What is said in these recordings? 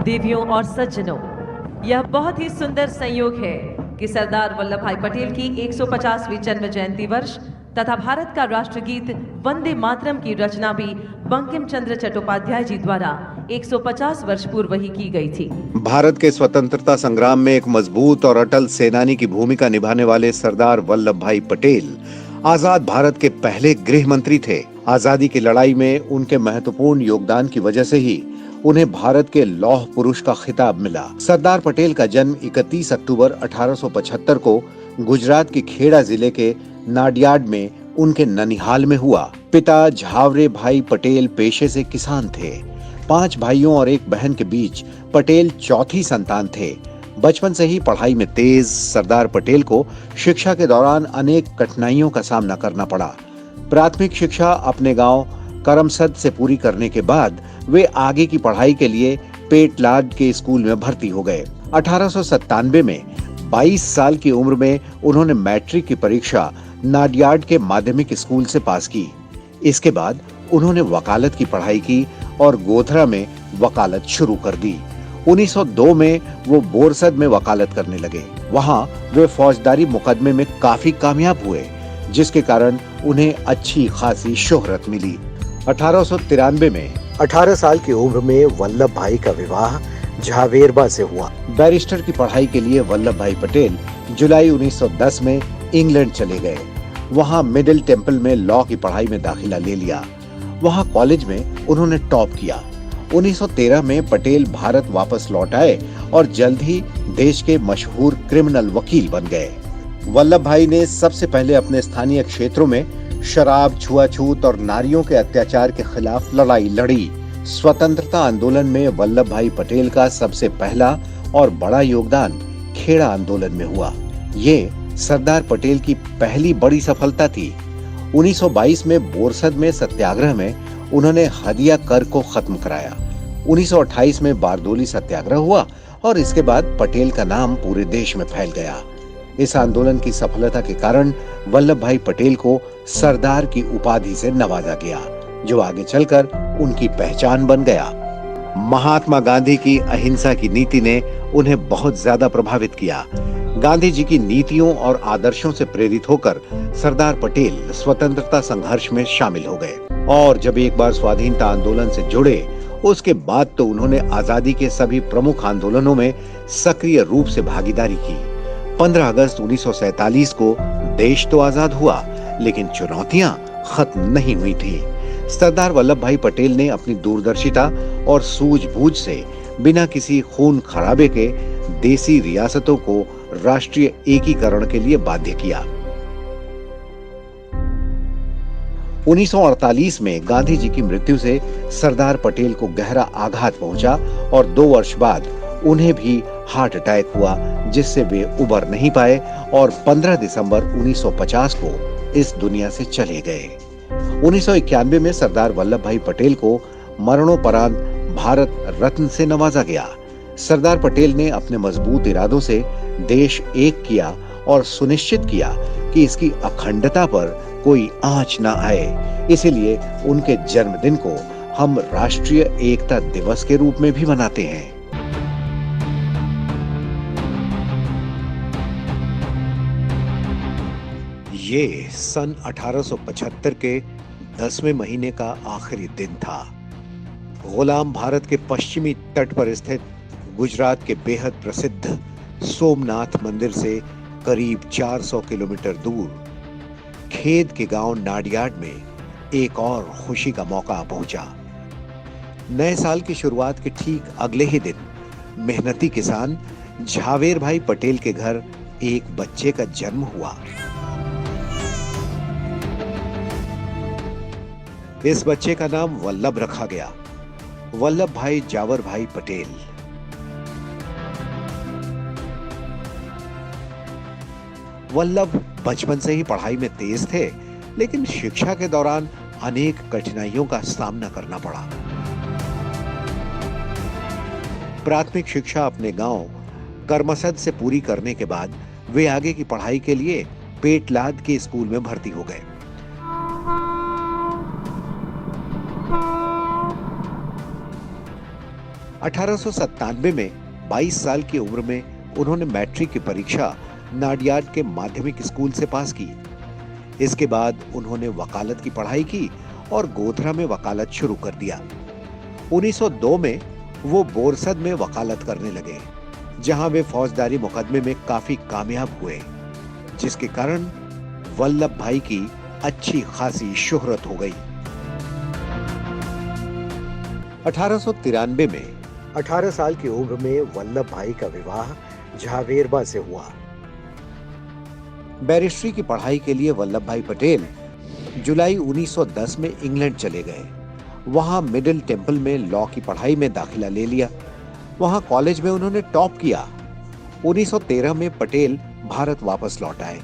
देवियों और सज्जनों, यह बहुत ही सुंदर संयोग है कि सरदार वल्लभ भाई पटेल की 150वीं जन्म जयंती वर्ष तथा भारत का राष्ट्रगीत वंदे मातरम की रचना भी बंकिम चंद्र चट्टोपाध्याय जी द्वारा 150 वर्ष पूर्व ही की गई थी। भारत के स्वतंत्रता संग्राम में एक मजबूत और अटल सेनानी की भूमिका निभाने वाले सरदार वल्लभ भाई पटेल आजाद भारत के पहले गृह मंत्री थे। आजादी की लड़ाई में उनके महत्वपूर्ण योगदान की वजह से ही उन्हें भारत के लौह पुरुष का खिताब मिला। सरदार पटेल का जन्म 31 अक्टूबर 1875 को गुजरात के खेड़ा जिले के नाडियाड में उनके ननिहाल में हुआ। पिता झावरे भाई पटेल पेशे से किसान थे। 5 भाइयों और एक बहन के बीच पटेल चौथी संतान थे। बचपन से ही पढ़ाई में तेज सरदार पटेल को शिक्षा के दौरान अनेक कठिनाइयों का सामना करना पड़ा। प्राथमिक शिक्षा अपने गांव करमसद से पूरी करने के बाद वे आगे की पढ़ाई के लिए पेटलाद के स्कूल में भर्ती हो गए। 1897 में 22 साल की उम्र में उन्होंने मैट्रिक की परीक्षा नाडियाड के माध्यमिक स्कूल से पास की। इसके बाद उन्होंने वकालत की पढ़ाई की और गोधरा में वकालत शुरू कर दी। 1902 में वो बोरसद में वकालत करने लगे। वहां वे फौजदारी मुकदमे में काफी कामयाब हुए, जिसके कारण उन्हें अच्छी खासी शोहरत मिली। 1893 में 18 साल की उम्र में वल्लभ भाई का विवाह झावेरबा से हुआ। बैरिस्टर की पढ़ाई के लिए वल्लभ भाई पटेल जुलाई 1910 में इंग्लैंड चले गए। वहां मिडिल टेम्पल में लॉ की पढ़ाई में दाखिला ले लिया। वहां कॉलेज में उन्होंने टॉप किया। 1913 में पटेल भारत वापस लौट आए और जल्द ही देश के मशहूर क्रिमिनल वकील बन गए। वल्लभ भाई ने सबसे पहले अपने स्थानीय क्षेत्रों में शराब, छुआछूत और नारियों के अत्याचार के खिलाफ लड़ाई लड़ी। स्वतंत्रता आंदोलन में वल्लभ भाई पटेल का सबसे पहला और बड़ा योगदान खेड़ा आंदोलन में हुआ। ये सरदार पटेल की पहली बड़ी सफलता थी। 1922 में बोरसद में सत्याग्रह में उन्होंने हदिया कर को खत्म कराया। 1928 में बारदोली सत्याग्रह हुआ और इसके बाद पटेल का नाम पूरे देश में फैल गया। इस आंदोलन की सफलता के कारण वल्लभ भाई पटेल को सरदार की उपाधि से नवाजा गया, जो आगे चलकर उनकी पहचान बन गया। महात्मा गांधी की अहिंसा की नीति ने उन्हें बहुत ज्यादा प्रभावित किया। गांधी जी की नीतियों और आदर्शों से प्रेरित होकर सरदार पटेल स्वतंत्रता संघर्ष में शामिल हो गए और जब एक बार स्वाधीनता आंदोलन से जुड़े, उसके बाद तो उन्होंने आजादी के सभी प्रमुख आंदोलनों में सक्रिय रूप से भागीदारी की। 15 अगस्त 1947 को देश तो आजाद हुआ, लेकिन चुनौतियां खत्म नहीं हुई थी। सरदार वल्लभ भाई पटेल ने अपनी दूरदर्शिता और सूझबूझ से बिना किसी खून खराबे के देसी रियासतों को राष्ट्रीय एकीकरण के लिए बाध्य किया। 1948 में गांधी जी की मृत्यु से सरदार पटेल को गहरा आघात पहुंचा और 2 वर्ष बाद उन्हें भी हार्ट अटैक हुआ, जिससे वे उबर नहीं पाए और 15 दिसंबर 1950 को इस दुनिया से चले गए। 1991 में सरदार वल्लभ भाई पटेल को मरणोपरांत भारत रत्न से नवाजा गया। सरदार पटेल ने अपने मजबूत इरादों से देश एक किया और सुनिश्चित किया कि इसकी अखंडता पर कोई आंच न आए। इसीलिए उनके जन्मदिन को हम राष्ट्रीय एकता दिवस के रूप में भी मनाते हैं। ये सन 1875 के 10वें महीने का आखिरी दिन था। गुलाम भारत के पश्चिमी तट पर स्थित गुजरात के बेहद प्रसिद्ध सोमनाथ मंदिर से करीब 400 किलोमीटर दूर खेद के गांव नाडियाड में एक और खुशी का मौका पहुंचा। नए साल की शुरुआत के ठीक अगले ही दिन मेहनती किसान झावेर भाई पटेल के घर एक बच्चे का जन्म हुआ। इस बच्चे का नाम वल्लभ रखा गया, वल्लभ भाई जावर भाई पटेल। वल्लभ बचपन से ही पढ़ाई में तेज थे, लेकिन शिक्षा के दौरान अनेक कठिनाइयों का सामना करना पड़ा। प्राथमिक शिक्षा अपने गांव करमसद से पूरी करने के बाद वे आगे की पढ़ाई के लिए पेटलाद के स्कूल में भर्ती हो गए। 1897 में 22 साल की उम्र में उन्होंने मैट्रिक की परीक्षा नाडियाड के माध्यमिक स्कूल से पास की। इसके बाद उन्होंने वकालत की पढ़ाई की और गोधरा में वकालत शुरू कर दिया। 1902 में वो बोरसद में वकालत करने लगे, जहां वे फौजदारी मुकदमे में काफी कामयाब हुए, जिसके कारण वल्लभ भाई की अच्छी खासी शोहरत हो गई। 1893 में 18 साल की उम्र में वल्लभ भाई का विवाह झावेरबा से हुआ। बैरिस्ट्री की पढ़ाई के लिए वल्लभ भाई पटेल जुलाई 1910 में इंग्लैंड चले गए। वहां मिडिल टेम्पल में लॉ की पढ़ाई में दाखिला ले लिया। वहां कॉलेज में उन्होंने टॉप किया। 1913 में पटेल भारत वापस लौट आए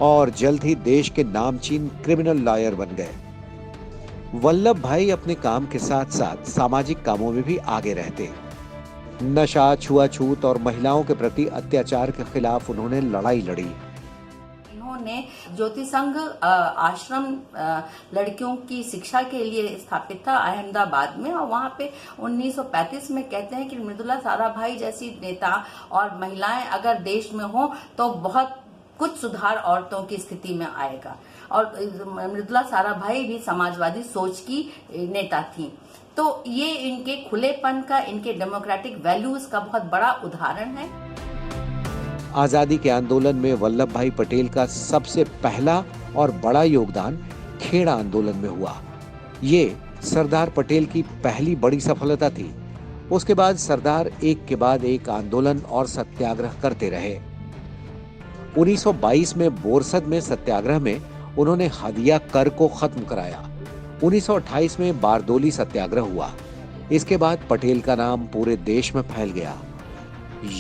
और जल्द ही देश के नामचीन क्रिमिनल लॉयर बन गए। वल्लभ भाई अपने काम के साथ साथ सामाजिक कामों में भी आगे रहते। नशा, छुआछूत और महिलाओं के प्रति अत्याचार के खिलाफ उन्होंने लड़ाई लड़ी। इन्होंने ज्योति संघ आश्रम लड़कियों की शिक्षा के लिए स्थापित था अहमदाबाद में, और वहां पे 1935 में कहते हैं कि मृदुला साराभाई जैसी नेता और महिलाएं अगर देश में हो तो बहुत कुछ सुधार औरतों की स्थिति में आएगा। और मृदुला साराभाई भी समाजवादी सोच की नेता थी। तो ये इनके खुलेपन का, इनके डेमोक्रेटिक वैल्यूज का बहुत बड़ा उदाहरण है। आजादी के आंदोलन में वल्लभ भाई पटेल का सबसे पहला और बड़ा योगदान खेड़ा आंदोलन में हुआ। ये सरदार पटेल की पहली बड़ी सफलता थी। उसके बाद सरदार एक के बाद एक आंदोलन और सत्याग्रह करते रहे। 1922 में बोरसद में सत्याग्रह में उन्होंने हदिया कर को खत्म कराया। 1928 में बारदोली सत्याग्रह हुआ। इसके बाद पटेल का नाम पूरे देश में फैल गया।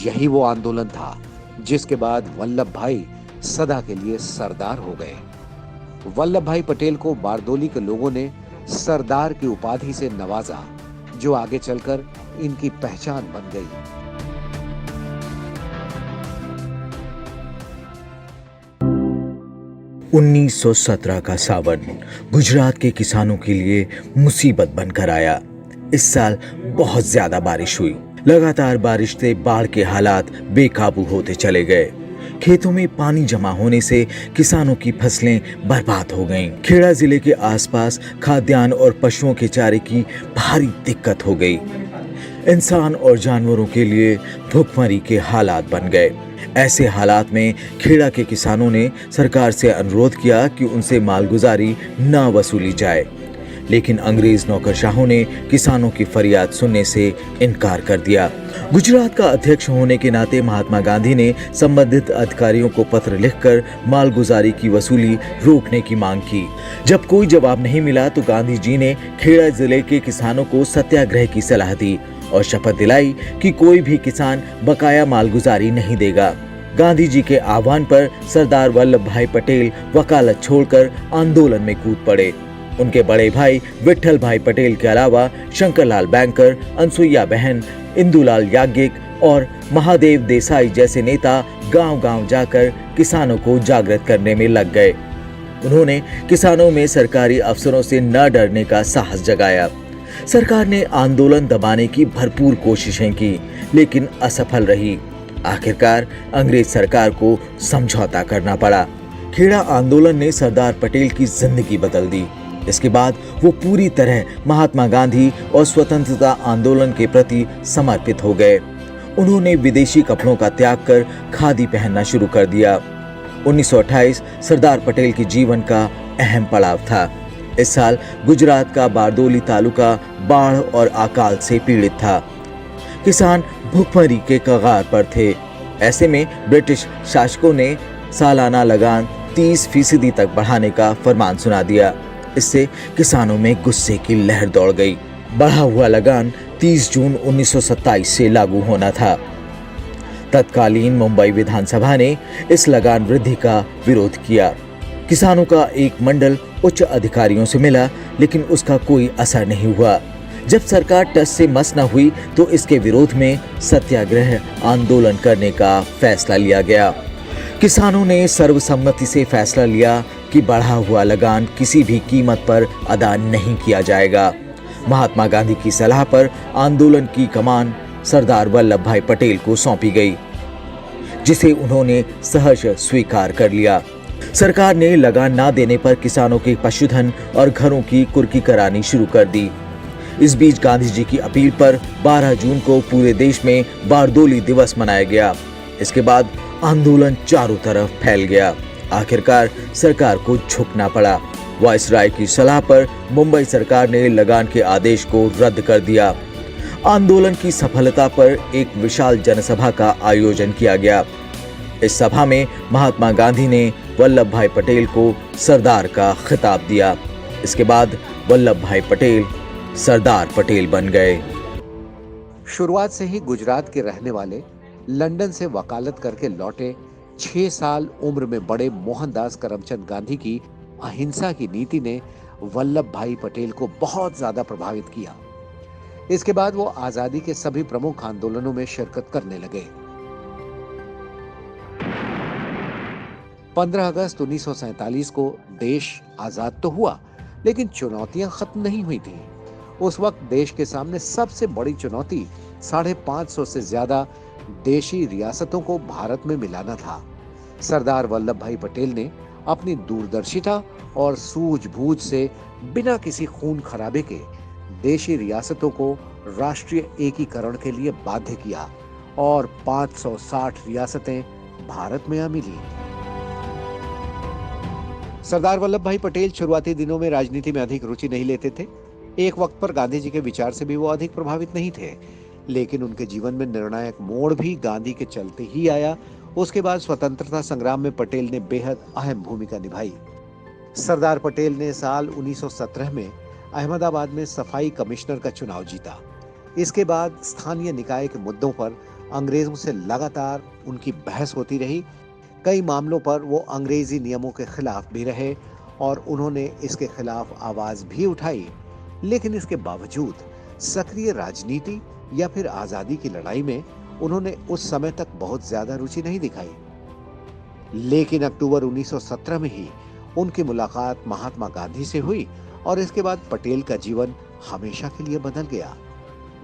यही वो आंदोलन था जिसके बाद वल्लभ भाई सदा के लिए सरदार हो गए। वल्लभ भाई पटेल को बारदोली के लोगों ने सरदार की उपाधि से नवाजा, जो आगे चलकर इनकी पहचान बन गई। उन्नीस 1917 का सावन गुजरात के किसानों के लिए मुसीबत बनकर आया। इस साल बहुत ज्यादा बारिश हुई। लगातार बारिश से बाढ़ के हालात बेकाबू होते चले गए। खेतों में पानी जमा होने से किसानों की फसलें बर्बाद हो गईं। खेड़ा जिले के आसपास खाद्यान्न और पशुओं के चारे की भारी दिक्कत हो गई। इंसान और जानवरों के लिए भुखमरी के हालात बन गए। ऐसे हालात में खेड़ा के किसानों ने सरकार से अनुरोध किया कि उनसे मालगुजारी न वसूली जाए, लेकिन अंग्रेज नौकरशाहों ने किसानों की फरियाद सुनने से इनकार कर दिया। गुजरात का अध्यक्ष होने के नाते महात्मा गांधी ने संबंधित अधिकारियों को पत्र लिखकर मालगुजारी की वसूली रोकने की मांग की। जब कोई जवाब नहीं मिला तो गांधी जी ने खेड़ा जिले के किसानों को सत्याग्रह की सलाह दी और शपथ दिलाई कि कोई भी किसान बकाया मालगुजारी नहीं देगा। गांधी जी के आह्वान पर सरदार वल्लभ भाई पटेल वकालत छोड़कर आंदोलन में कूद पड़े। उनके बड़े भाई विट्ठल भाई पटेल के अलावा शंकरलाल बैंकर, अनसुईया बहन, इंदुलाल याज्ञिक और महादेव देसाई जैसे नेता गांव-गांव जाकर किसानों को जागृत करने में लग गए। उन्होंने किसानों में सरकारी अफसरों से न डरने का साहस जगाया। सरकार ने आंदोलन दबाने की भरपूर कोशिशें की, लेकिन असफल रही। आखिरकार अंग्रेज सरकार को समझौता करना पड़ा। खेड़ा आंदोलन ने सरदार पटेल की जिंदगी बदल दी। इसके बाद वो पूरी तरह महात्मा गांधी और स्वतंत्रता आंदोलन के प्रति समर्पित हो गए। उन्होंने विदेशी कपड़ों का त्याग कर खादी पहनना शुरू कर दिया। 1928 सरदार पटेल के जीवन का अहम पड़ाव था। इस साल गुजरात का बारदोली तालुका बाढ़ और अकाल से पीड़ित था। किसान भूखमरी के कगार पर थे। ऐसे में ब्रिटिश शासकों ने सालाना लगान 30% तक बढ़ाने का फरमान सुना दिया। इससे किसानों में गुस्से की लहर दौड़ गई। बढ़ा हुआ लगान 30 जून 1927 से लागू होना था। तत्कालीन मुंबई विधानसभा ने इस लगान वृद्धि का विरोध किया। किसानों का एक मंडल उच्च अधिकारियों से मिला, लेकिन उसका कोई असर नहीं हुआ। जब सरकार टस से मस न हुई तो इसके विरोध में सत्याग्रह आंदोलन करने का फैसला लिया गया। किसानों ने सर्वसम्मति से फैसला लिया कि बढ़ा हुआ लगान किसी भी कीमत पर अदा नहीं किया जाएगा। महात्मा गांधी की सलाह पर आंदोलन की कमान सरदार वल्लभ भाई पटेल को सौंपी गई, जिसे उन्होंने सहर्ष स्वीकार कर लिया। सरकार ने लगान ना देने पर किसानों के पशुधन और घरों की कुर्की करानी शुरू कर दी। इस बीच गांधी जी की अपील पर 12 जून को पूरे देश में बारदोली दिवस मनाया गया। इसके बाद आंदोलन चारों तरफ फैल गया। आखिरकार सरकार को झुकना पड़ा। वायसराय की सलाह पर मुंबई सरकार ने लगान के आदेश को रद्द कर दिया। आंदोलन की सफलता पर एक विशाल जनसभा का आयोजन किया गया। इस सभा में महात्मा गांधी ने वल्लभ भाई पटेल को सरदार का खिताब दिया। इसके बाद वल्लभ भाई पटेल सरदार पटेल बन गए। शुरुआत से ही गुजरात के रहने वाले लंदन से वकालत करके लौटे 6 साल उम्र में बड़े मोहनदास करमचंद गांधी की अहिंसा की नीति ने वल्लभ भाई पटेल को बहुत ज्यादा प्रभावित किया। इसके बाद वो आजादी के सभी प्रमुख आंदोलनों में शिरकत करने लगे। 15 अगस्त 1947 को देश आजाद तो हुआ, लेकिन चुनौतियां खत्म नहीं हुई थी। उस वक्त देश के सामने सबसे बड़ी चुनौती 550 से ज्यादा देशी रियासतों को भारत में मिलाना था। सरदार वल्लभ भाई पटेल ने अपनी दूरदर्शिता और सूझबूझ से बिना किसी खून खराबे के देशी रियासतों को राष्ट्रीय एकीकरण के लिए बाध्य किया और 560 रियासतें भारत में आ मिली। सरदार वल्लभ भाई पटेल शुरुआती दिनों में राजनीति में अधिक रुचि नहीं लेते थे। एक वक्त पर गांधी जी के विचार से भी वो अधिक प्रभावित नहीं थे, लेकिन उनके जीवन में निर्णायक मोड़ भी गांधी के चलते ही आया। उसके बाद स्वतंत्रता संग्राम में पटेल ने बेहद अहम भूमिका निभाई। सरदार पटेल ने साल 1917 में अहमदाबाद में सफाई कमिश्नर का चुनाव जीता। इसके बाद स्थानीय निकाय के मुद्दों पर अंग्रेजों से लगातार उनकी बहस होती रही। कई मामलों पर वो अंग्रेजी नियमों के खिलाफ भी रहे और उन्होंने इसके खिलाफ आवाज भी उठाई, लेकिन इसके बावजूद सक्रिय राजनीति या फिर आजादी की लड़ाई में उन्होंने उस समय तक बहुत ज्यादा रुचि नहीं दिखाई। लेकिन अक्टूबर 1917 में ही उनकी मुलाकात महात्मा गांधी से हुई और इसके बाद पटेल का जीवन हमेशा के लिए बदल गया।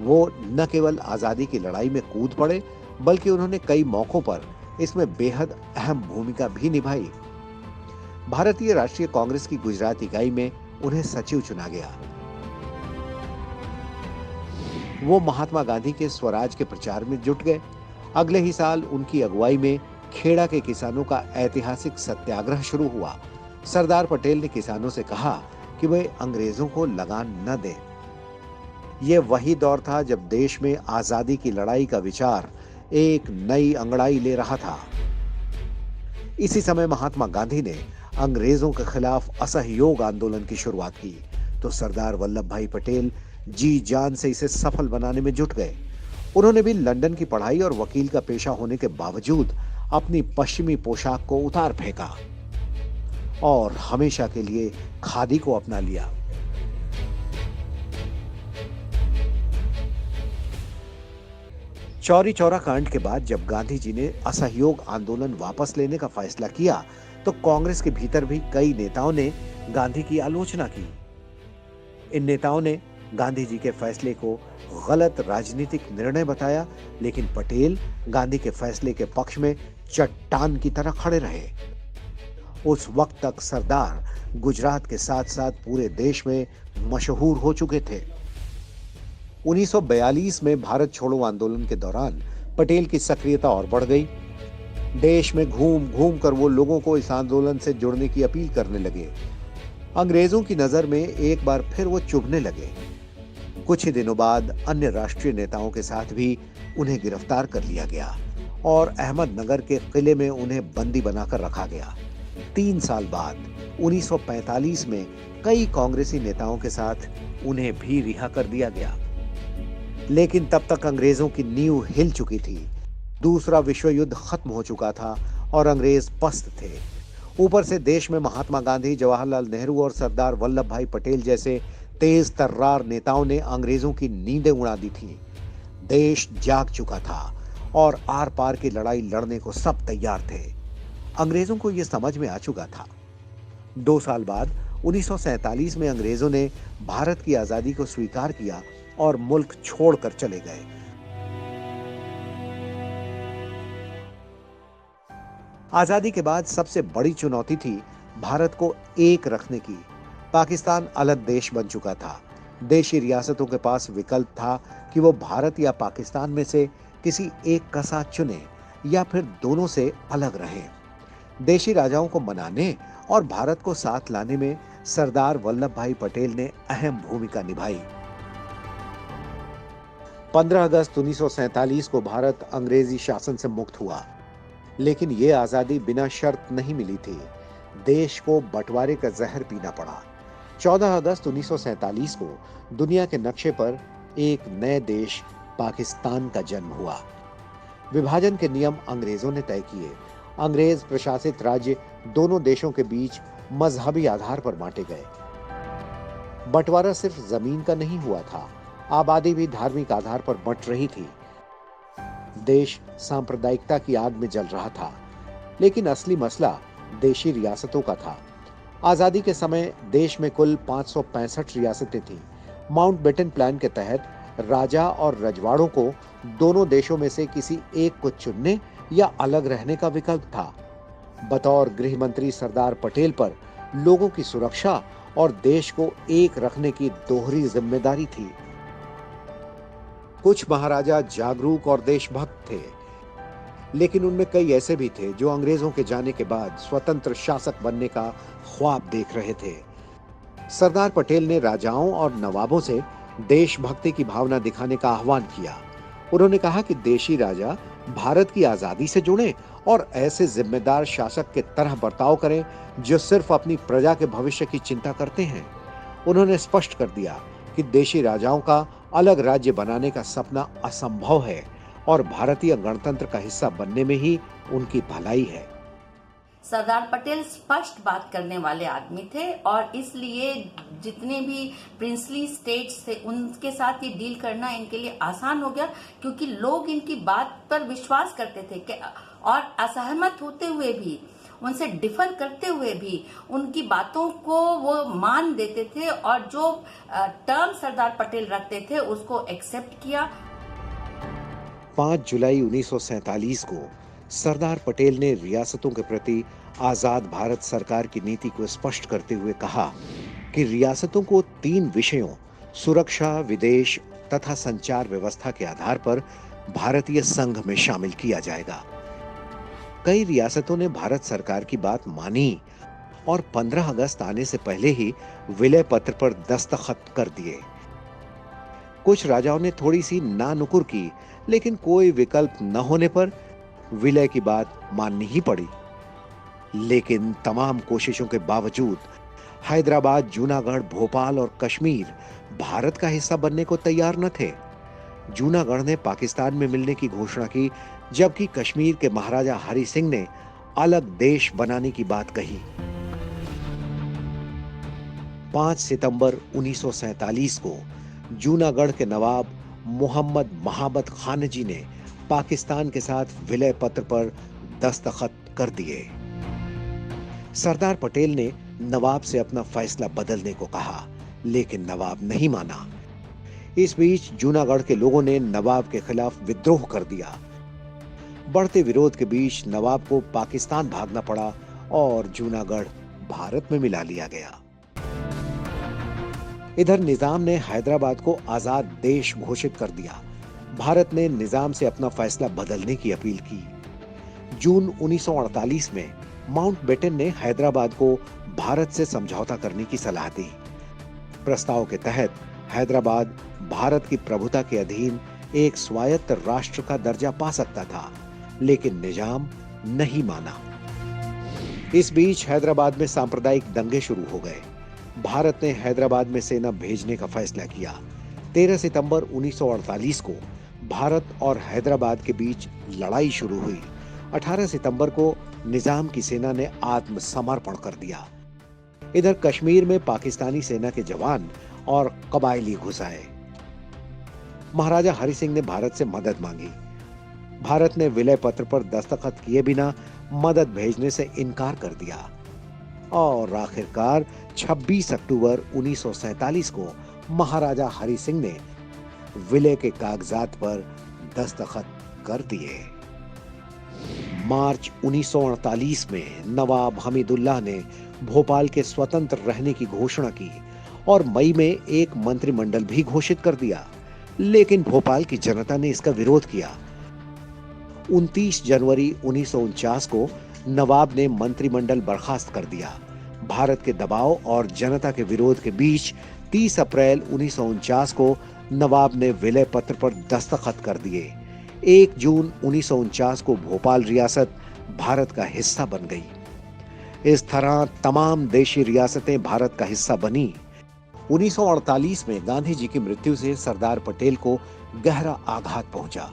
वो न केवल आजादी की लड़ाई में कूद पड़े, बल्कि उन्होंने कई मौकों पर इसमें बेहद अहम भूमिका भी निभाई। भारतीय राष्ट्रीय कांग्रेस की गुजरात इकाई में उन्हें सचिव चुना गया। वो महात्मा गांधी के स्वराज के प्रचार में जुट गए। अगले ही साल उनकी अगुवाई में खेड़ा के किसानों का ऐतिहासिक सत्याग्रह शुरू हुआ। सरदार पटेल ने किसानों से कहा कि वे अंग्रेजों को लगान न दें। यह वही दौर था जब देश में आजादी की लड़ाई का विचार एक नई अंगड़ाई ले रहा था। इसी समय महात्मा गांधी ने अंग्रेजों के खिलाफ असहयोग आंदोलन की शुरुआत की, तो सरदार वल्लभ भाई पटेल जी जान से इसे सफल बनाने में जुट गए। उन्होंने भी लंदन की पढ़ाई और वकील का पेशा होने के बावजूद अपनी पश्चिमी पोशाक को उतार फेंका और हमेशा के लिए खादी को अपना लिया। चौरी चौरा कांड के बाद जब गांधी जी ने असहयोग आंदोलन वापस लेने का फैसला किया, तो कांग्रेस के भीतर भी कई नेताओं ने गांधी की आलोचना की। इन नेताओं ने गांधी जी के फैसले को गलत राजनीतिक निर्णय बताया, लेकिन पटेल गांधी के फैसले के पक्ष में चट्टान की तरह खड़े रहे। उस वक्त तक सरदार गुजरात के साथ साथ पूरे देश में मशहूर हो चुके थे। 1942 में भारत छोड़ो आंदोलन के दौरान पटेल की सक्रियता और बढ़ गई। देश में घूम घूम कर वो लोगों को इस आंदोलन से जुड़ने की अपील करने लगे। अंग्रेजों की नजर में एक बार फिर वो चुभने लगे। कुछ ही दिनों बाद अन्य राष्ट्रीय नेताओं के साथ भी उन्हें गिरफ्तार कर लिया गया और अहमदनगर के किले में उन्हें बंदी बनाकर रखा गया। 3 साल बाद 1945 में कई कांग्रेसी नेताओं के साथ उन्हें भी रिहा कर दिया गया। लेकिन तब तक अंग्रेजों की नींव हिल चुकी थी। दूसरा विश्व युद्ध खत्म हो चुका था और अंग्रेज पस्त थे। ऊपर से देश में महात्मा गांधी, जवाहरलाल नेहरू और सरदार वल्लभ भाई पटेल जैसे तेज तर्रार नेताओं ने अंग्रेजों की नींदें उड़ा दी थी। देश जाग चुका था और आर पार की लड़ाई लड़ने को सब तैयार थे। अंग्रेजों को यह समझ में आ चुका था। 2 साल बाद 1947 में अंग्रेजों ने भारत की आजादी को स्वीकार किया और मुल्क छोड़कर चले गए। आजादी के बाद सबसे बड़ी चुनौती थी भारत को एक रखने की। पाकिस्तान अलग देश बन चुका था। देशी रियासतों के पास विकल्प था कि वो भारत या पाकिस्तान में से किसी एक का साथ चुने या फिर दोनों से अलग रहें। देशी राजाओं को मनाने और भारत को साथ लाने में सरदार वल्लभ भाई पटेल ने अहम भूमिका निभाई। 15 अगस्त 1947 को भारत अंग्रेजी शासन से मुक्त हुआ, लेकिन यह आजादी बिना शर्त नहीं मिली थी। देश को बंटवारे का जहर पीना पड़ा। 14 अगस्त 1947 को दुनिया के नक्शे पर एक नए देश पाकिस्तान का जन्म हुआ। विभाजन के नियम अंग्रेजों ने तय किए। अंग्रेज प्रशासित राज्य दोनों देशों के बीच मजहबी आधार पर बांटे गए। बंटवारा सिर्फ जमीन का नहीं हुआ था, आबादी भी धार्मिक आधार पर बंट रही थी। देश सांप्रदायिकता की आग में जल रहा था, लेकिन असली मसला देशी रियासतों का था। आजादी के समय देश में कुल 565 रियासतें थीं। माउंटबेटन प्लान के तहत राजा और रजवाड़ों को दोनों देशों में से किसी एक को चुनने या अलग रहने का विकल्प था। बतौर गृह मंत्री सरदार पटेल पर लोगों की सुरक्षा और देश को एक रखने की दोहरी जिम्मेदारी थी। कुछ महाराजा जागरूक और देशभक्त थे, लेकिन उनमें कई ऐसे भी थे जो अंग्रेजों के जाने के बाद स्वतंत्र शासक बनने का ख्वाब देख रहे थे। सरदार पटेल ने राजाओं और नवाबों से देशभक्ति की भावना दिखाने का आह्वान किया। उन्होंने कहा कि देशी राजा भारत की आजादी से जुड़ें और ऐसे जिम्मेदार शासक के तरह बर्ताव करें जो सिर्फ अपनी प्रजा के भविष्य की चिंता करते हैं। उन्होंने स्पष्ट कर दिया कि देशी राजाओं का अलग राज्य बनाने का सपना असंभव है और भारतीय गणतंत्र का हिस्सा बनने में ही उनकी भलाई है। सरदार पटेल स्पष्ट बात करने वाले आदमी थे और इसलिए जितने भी प्रिंसली स्टेट्स थे उनके साथ ये डील करना इनके लिए आसान हो गया, क्योंकि लोग इनकी बात पर विश्वास करते थे और असहमत होते हुए भी, उनसे डिफर करते हुए भी उनकी बातों को वो मान देते थे और जो टर्म सरदार पटेल रखते थे उसको एक्सेप्ट किया। 5 जुलाई 1947 को सरदार पटेल ने रियासतों के प्रति आजाद भारत सरकार की नीति को स्पष्ट करते हुए कहा कि रियासतों को 3 विषयों सुरक्षा, विदेश तथा संचार व्यवस्था के आधार पर भारतीय संघ में शामिल किया जाएगा। कई रियासतों ने भारत सरकार की बात मानी और 15 अगस्त आने से पहले ही विलय पत्र पर दस्तखत कर दिए। कुछ राजाओं ने थोड़ी सी नानुकुर की, लेकिन कोई विकल्प न होने पर विलय की बात माननी ही पड़ी। लेकिन तमाम कोशिशों के बावजूद हैदराबाद, जूनागढ़, भोपाल और कश्मीर भारत का हिस्सा बनने को तैयार न थे। जूनागढ़ ने पाकिस्तान में मिलने की घोषणा की, जबकि कश्मीर के महाराजा हरि सिंह ने अलग देश बनाने की बात कही। 5 सितंबर 1947 को जूनागढ़ के नवाब मोहम्मद महाबत खानजी ने पाकिस्तान के साथ विलय पत्र पर दस्तखत कर दिए। सरदार पटेल ने नवाब से अपना फैसला बदलने को कहा, लेकिन नवाब नहीं माना। इस बीच जूनागढ़ के लोगों ने नवाब के खिलाफ विद्रोह कर दिया। बढ़ते विरोध के बीच नवाब को पाकिस्तान भागना पड़ा और जूनागढ़ भारत में मिला लिया गया। इधर निजाम ने हैदराबाद को आजाद देश घोषित कर दिया। भारत ने निजाम से अपना फैसला बदलने की अपील की। जून 1948 में माउंटबेटन ने हैदराबाद को भारत से समझौता करने की सलाह दी। प्रस्ताव के तहत हैदराबाद भारत की प्रभुता के अधीन एक स्वायत्त राष्ट्र का दर्जा पा सकता था, लेकिन निजाम नहीं माना। इस बीच हैदराबाद में सांप्रदायिक दंगे शुरू हो गए। भारत ने हैदराबाद में सेना भेजने का फैसला किया। 13 सितंबर 1948 को भारत और हैदराबाद के बीच लड़ाई शुरू हुई। 18 सितंबर को निजाम की सेना ने आत्मसमर्पण कर दिया। इधर कश्मीर में पाकिस्तानी सेना के जवान और कबायली घुस आए। महाराजा हरि सिंह ने भारत से मदद मांगी। भारत ने विलय पत्र पर दस्तखत किए बिना मदद भेजने से इनकार कर दिया। और आखिरकार 26 अक्टूबर 1947 को महाराजा हरि सिंह ने विलय के कागजात पर दस्तखत कर दिए। मार्च 1948 में नवाब हमीदुल्लाह ने भोपाल के स्वतंत्र रहने की घोषणा की और मई में एक मंत्रिमंडल भी घोषित कर दिया, लेकिन भोपाल की जनता ने इसका विरोध किया। 29 जनवरी 1949 को नवाब ने मंत्रिमंडल बर्खास्त कर दिया। भारत के दबाव और जनता के विरोध के बीच 30 अप्रैल 1949 को नवाब ने विलय पत्र पर दस्तखत कर दिए। 1 जून 1949 को भोपाल रियासत भारत का हिस्सा बन गई। इस तरह तमाम देशी रियासतें भारत का हिस्सा बनी। 1948 में गांधी जी की मृत्यु से सरदार पटेल को गहरा आघात पहुंचा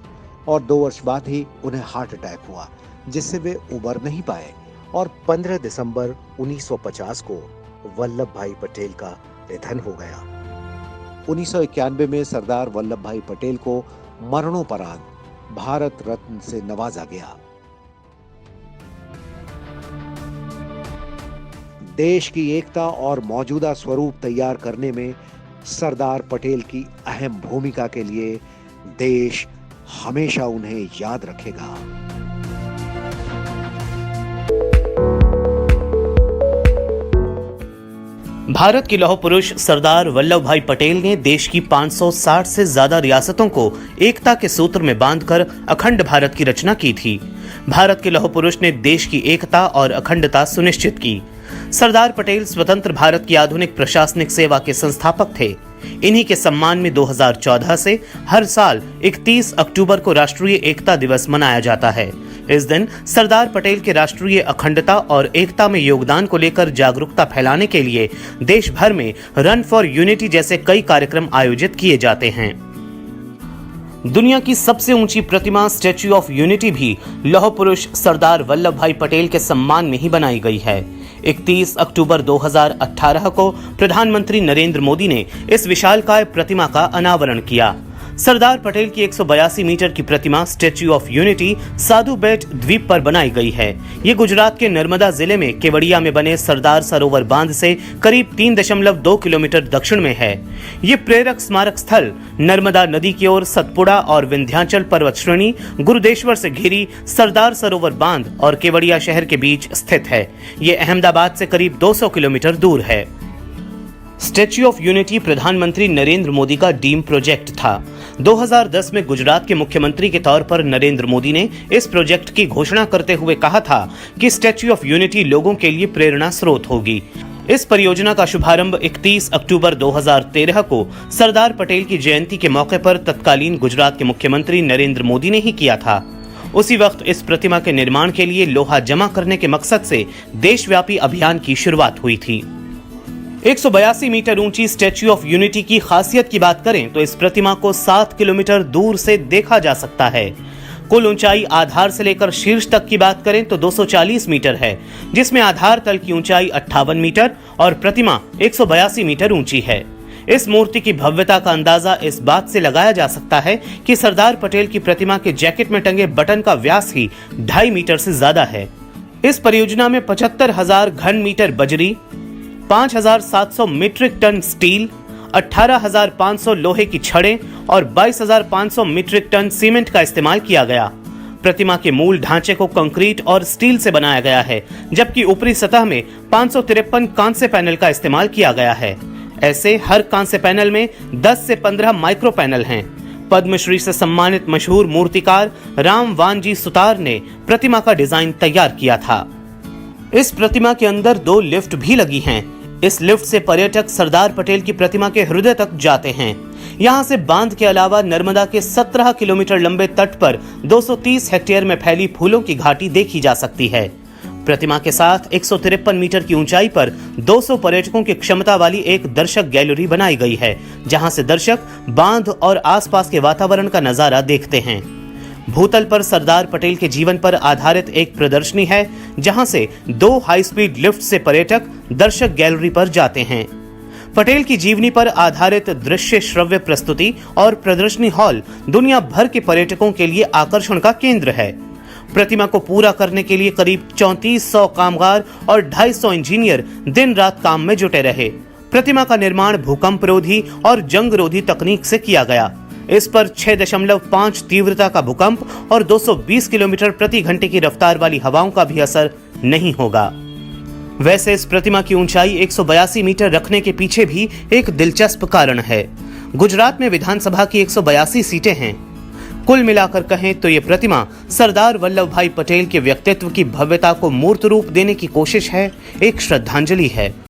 और 2 वर्ष बाद ही उन्हें हार्ट अटैक हुआ, जिससे वे उबर नहीं पाए और 15 दिसंबर 1950 को वल्लभ भाई पटेल का निधन हो गया। 1991 में सरदार वल्लभ भाई पटेल को मरणोपरांत भारत रत्न से नवाजा गया। देश की एकता और मौजूदा स्वरूप तैयार करने में सरदार पटेल की अहम भूमिका के लिए देश हमेशा उन्हें याद रखेगा। भारत के लौह पुरुष सरदार वल्लभ भाई पटेल ने देश की 560 से ज्यादा रियासतों को एकता के सूत्र में बांधकर अखंड भारत की रचना की थी। भारत के लौह पुरुष ने देश की एकता और अखंडता सुनिश्चित की। सरदार पटेल स्वतंत्र भारत की आधुनिक प्रशासनिक सेवा के संस्थापक थे। इन्हीं के सम्मान में 2014 से हर साल 31 अक्टूबर को राष्ट्रीय एकता दिवस मनाया जाता है। इस दिन सरदार पटेल के राष्ट्रीय अखंडता और एकता में योगदान को लेकर जागरूकता फैलाने के लिए देश भर में रन फॉर यूनिटी जैसे कई कार्यक्रम आयोजित किए जाते हैं। दुनिया की सबसे ऊंची प्रतिमा स्टैच्यू ऑफ यूनिटी भी लौह पुरुष सरदार वल्लभ भाई पटेल के सम्मान में ही बनाई गई है। 31 अक्टूबर 2018 को प्रधानमंत्री नरेंद्र मोदी ने इस विशालकाय प्रतिमा का अनावरण किया। सरदार पटेल की 182 मीटर की प्रतिमा स्टैच्यू ऑफ यूनिटी साधु बेट द्वीप पर बनाई गई है। ये गुजरात के नर्मदा जिले में केवड़िया में बने सरदार सरोवर बांध से करीब 3.2 किलोमीटर दक्षिण में है। ये प्रेरक स्मारक स्थल नर्मदा नदी की ओर सतपुड़ा और विंध्याचल पर्वत श्रेणी, गुरुदेश्वर से घिरी सरदार सरोवर बांध और केवड़िया शहर के बीच स्थित है। ये अहमदाबाद से करीब 200 किलोमीटर दूर है। स्टैच्यू ऑफ यूनिटी प्रधानमंत्री नरेंद्र मोदी का ड्रीम प्रोजेक्ट था। 2010 में गुजरात के मुख्यमंत्री के तौर पर नरेंद्र मोदी ने इस प्रोजेक्ट की घोषणा करते हुए कहा था कि स्टैच्यू ऑफ यूनिटी लोगों के लिए प्रेरणा स्रोत होगी। इस परियोजना का शुभारंभ 31 अक्टूबर 2013 को सरदार पटेल की जयंती के मौके पर तत्कालीन गुजरात के मुख्यमंत्री नरेंद्र मोदी ने ही किया था। उसी वक्त इस प्रतिमा के निर्माण के लिए लोहा जमा करने के मकसद से देशव्यापी अभियान की शुरुआत हुई थी। 182 मीटर ऊंची स्टैच्यू ऑफ यूनिटी की खासियत की बात करें तो इस प्रतिमा को 7 किलोमीटर दूर से देखा जा सकता है। कुल ऊंचाई आधार से लेकर शीर्ष तक की बात करें तो 240 मीटर है, जिसमें आधार तल की ऊंचाई 58 मीटर और प्रतिमा 182 मीटर ऊंची है। इस मूर्ति की भव्यता का अंदाजा इस बात से लगाया जा सकता है कि सरदार पटेल की प्रतिमा के जैकेट में टंगे बटन का व्यास ही 2.5 मीटर से ज्यादा है। इस परियोजना में 75,000 घन मीटर बजरी, 5,700 मीट्रिक टन स्टील, 18,500 लोहे की छड़ें और 22,500 मीट्रिक टन सीमेंट का इस्तेमाल किया गया। प्रतिमा के मूल ढांचे को कंक्रीट और स्टील से बनाया गया है, जबकि ऊपरी सतह में 553 कांस्य पैनल का इस्तेमाल किया गया है। ऐसे हर कांस्य पैनल में 10 से 15 माइक्रो पैनल हैं। पद्मश्री से सम्मानित मशहूर मूर्तिकार राम वानजी सुतार ने प्रतिमा का डिजाइन तैयार किया था। इस प्रतिमा के अंदर 2 लिफ्ट भी लगी हैं। इस लिफ्ट से पर्यटक सरदार पटेल की प्रतिमा के हृदय तक जाते हैं। यहाँ से बांध के अलावा नर्मदा के 17 किलोमीटर लंबे तट पर 230 हेक्टेयर में फैली फूलों की घाटी देखी जा सकती है। प्रतिमा के साथ 153 मीटर की ऊंचाई पर 200 पर्यटकों की क्षमता वाली एक दर्शक गैलरी बनाई गई है, जहां से दर्शक बांध और आसपास के वातावरण का नजारा देखते हैं। भूतल पर सरदार पटेल के जीवन पर आधारित एक प्रदर्शनी है, जहां से 2 हाई स्पीड लिफ्ट से पर्यटक दर्शक गैलरी पर जाते हैं। पटेल की जीवनी पर आधारित दृश्य श्रव्य प्रस्तुति और प्रदर्शनी हॉल दुनिया भर के पर्यटकों के लिए आकर्षण का केंद्र है। प्रतिमा को पूरा करने के लिए करीब 3400 कामगार और 250 इंजीनियर दिन रात काम में जुटे रहे। प्रतिमा का निर्माण भूकंप रोधी और जंग रोधी तकनीक से किया गया। इस पर 6.5 तीव्रता का भूकंप और 220 किलोमीटर प्रति घंटे की रफ्तार वाली हवाओं का भी असर नहीं होगा। वैसे इस प्रतिमा की ऊंचाई 182 मीटर रखने के पीछे भी एक दिलचस्प कारण है। गुजरात में विधानसभा की 182 सीटें हैं। कुल मिलाकर कहें तो ये प्रतिमा सरदार वल्लभ भाई पटेल के व्यक्तित्व की भव्यता को मूर्त रूप देने की कोशिश है, एक श्रद्धांजलि है।